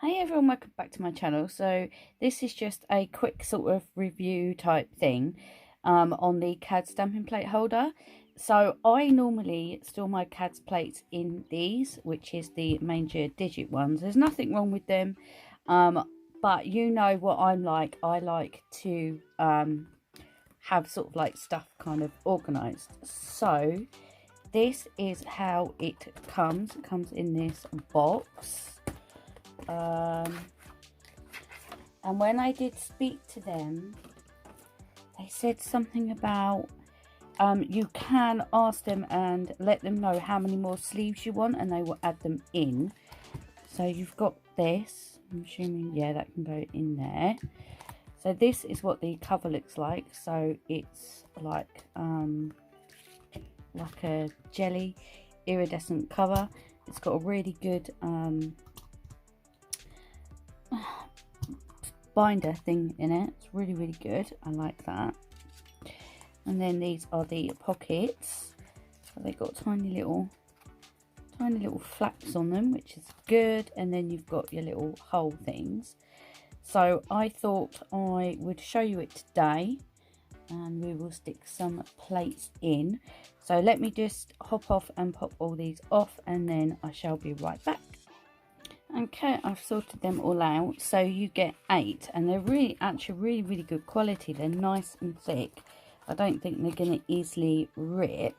Hey everyone, welcome back to my channel. So this is just a quick sort of review type thing on the Kads stamping plate holder. So I normally store my Kads plates in these, which is the major digit ones. There's nothing wrong with them, but you know what I'm like. I like to have sort of like stuff kind of organized. So this is how it comes. It comes in this box. And when I did speak to them, they said something about you can ask them and let them know how many more sleeves you want, and they will add them in. So you've got this. I'm assuming, yeah, that can go in there. So this is what the cover looks like. So it's like a jelly iridescent cover. It's got a really good binder thing in it. It's really good. I like that. And then these are the pockets. So they've got tiny little flaps on them, which is good. And then you've got your little hole things. So I thought I would show you it today, and we will stick some plates in. So let me just hop off and pop all these off, and then I shall be right back. Okay, I've sorted them all out. So you get 8, and they're really good quality. They're nice and thick. I don't think they're going to easily rip.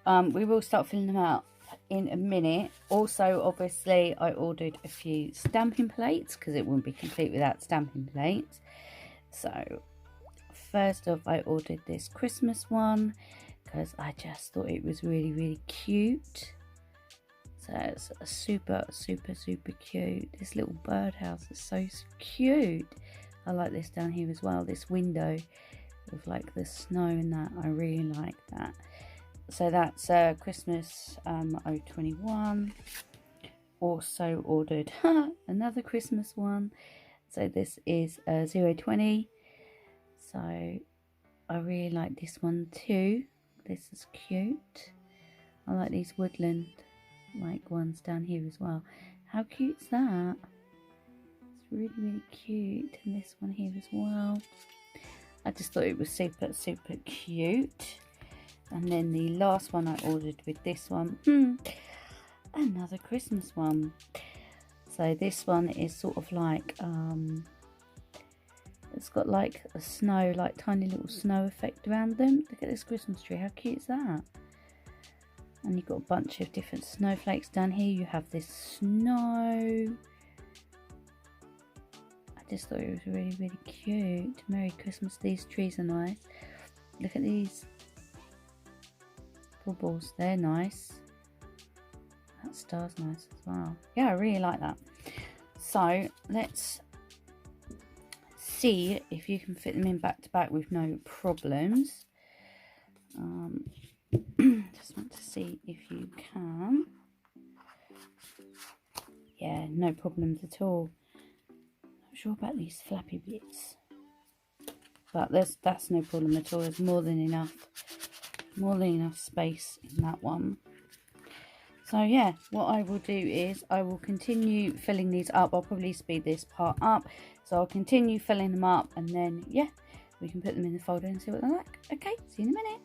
We will start filling them out in a minute. Also, obviously, I ordered a few stamping plates because it wouldn't be complete without stamping plates. So first off, I ordered this Christmas one because I just thought it was really cute. So it's super cute. This little birdhouse is so cute. I like this down here as well, this window with like the snow and that. I really like that. So that's Christmas 021. Also ordered another Christmas one. So this is 020. So I really like this one too. This is cute. I like these woodland like ones down here as well. How cute is that? It's really cute. And this one here as well. I just thought it was super cute. And then the last one I ordered with this one, another Christmas one. So this one is sort of like it's got like a snow, like tiny little snow effect around them. Look at this Christmas tree, how cute is that? And you've got a bunch of different snowflakes down here. You have this snow. I just thought it was really cute. Merry Christmas. These trees are nice. Look at these bubbles. They're nice. That star's nice as well. Yeah, I really like that. So let's see if you can fit them in back to back with no problems. Just want to see if you can. Yeah, no problems at all. Not sure about these flappy bits, but that's no problem at all. There's more than enough space in that one. So yeah, what I will do is I will continue filling these up. I'll probably speed this part up, so I'll continue filling them up, and then yeah, we can put them in the folder and see what they're like. Okay, see you in a minute.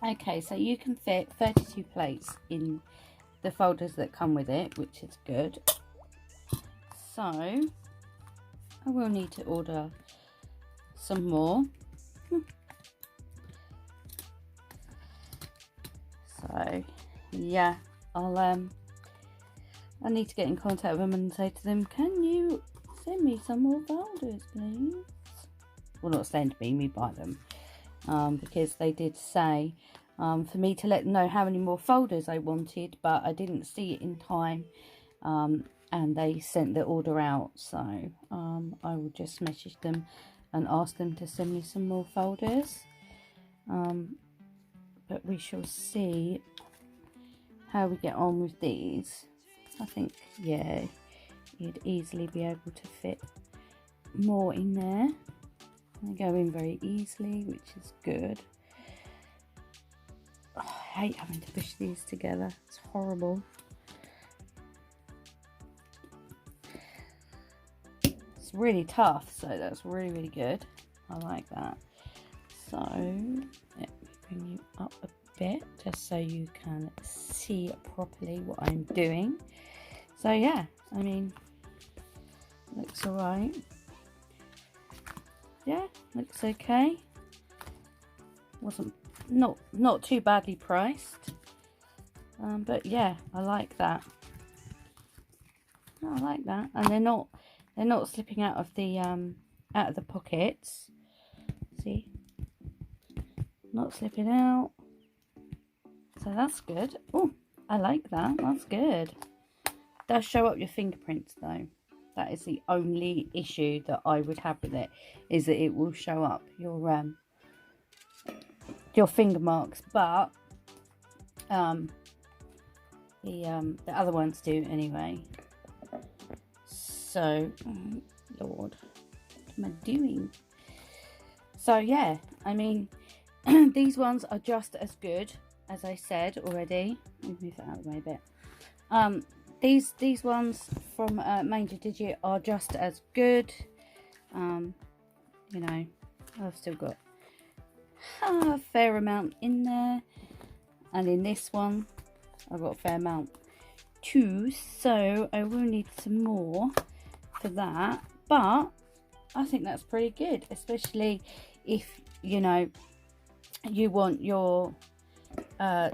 Okay, so you can fit 32 plates in the folders that come with it, which is good. So I will need to order some more. So yeah, I need to get in contact with them and say to them, can you send me some more folders, please? Well, not send me buy them. Because they did say for me to let them know how many more folders I wanted, but I didn't see it in time, and they sent the order out. So I will just message them and ask them to send me some more folders. But we shall see how we get on with these. I think, yeah, you'd easily be able to fit more in there. They go in very easily, which is good. Oh, I hate having to push these together. It's horrible. It's really tough, so that's really, really good. I like that. So let me bring you up a bit just so you can see properly what I'm doing. So yeah, I mean, looks alright. Yeah, looks okay. Wasn't not too badly priced, but yeah, I like that. I like that, and they're not slipping out of the pockets. See, not slipping out, so that's good. Oh, I like that. That's good. Does show up your fingerprints though. That is the only issue that I would have with it, is that it will show up your finger marks, but the other ones do anyway. So, oh Lord, what am I doing? So yeah, I mean, these ones are just as good, as I said already. Let me move that out of the way a bit. These ones from Manger Digit are just as good. You know, I've still got a fair amount in there, and in this one I've got a fair amount too, so I will need some more for that, but I think that's pretty good, especially if, you know, you want your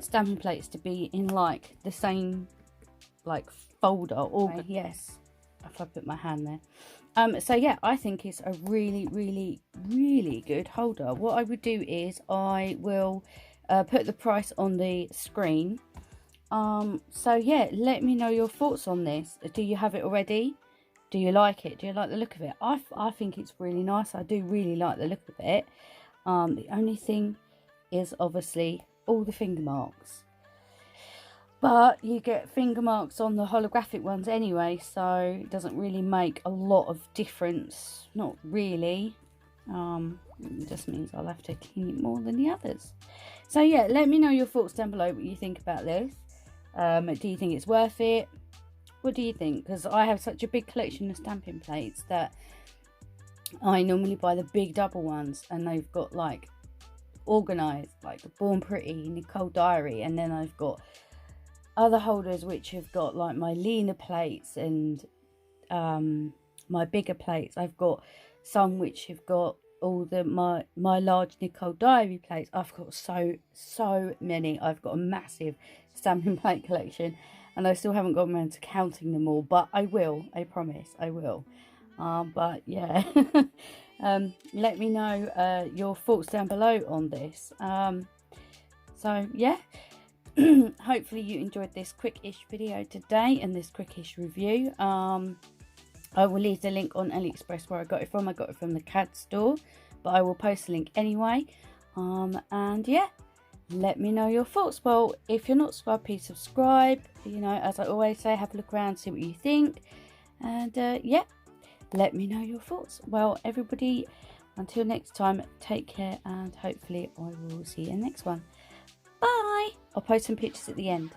stamping plates to be in like the same like folder or yes, if I put my hand there. So yeah, I think it's a really, really, really good holder. What I would do is I will put the price on the screen. So yeah, let me know your thoughts on this. Do you have it already? Do you like it? Do you like the look of it? I think it's really nice. I do really like the look of it. The only thing is obviously all the finger marks, but you get finger marks on the holographic ones anyway, so it doesn't really make a lot of difference. Not really. It just means I'll have to clean it more than the others. So yeah, let me know your thoughts down below, what you think about this. Do you think it's worth it? What do you think? Because I have such a big collection of stamping plates that I normally buy the big double ones, and they've got like organised, like the Born Pretty, Nicole Diary, and then I've got other holders which have got like my Lena plates and my bigger plates. I've got some which have got all the my large Nicole Diary plates. I've got so many. I've got a massive stamping plate collection, and I still haven't got around to counting them all, but I will. I promise I will. But yeah, let me know your thoughts down below on this. So yeah, hopefully you enjoyed this quick-ish video today and this quick-ish review. I will leave the link on AliExpress where I got it from. I got it from the Kads store, but I will post the link anyway. And yeah, let me know your thoughts. Well, if you're not subscribed, please subscribe. You know, as I always say, have a look around, see what you think, and yeah, let me know your thoughts. Well, everybody, until next time, take care, and hopefully I will see you in the next one. Bye. I'll post some pictures at the end.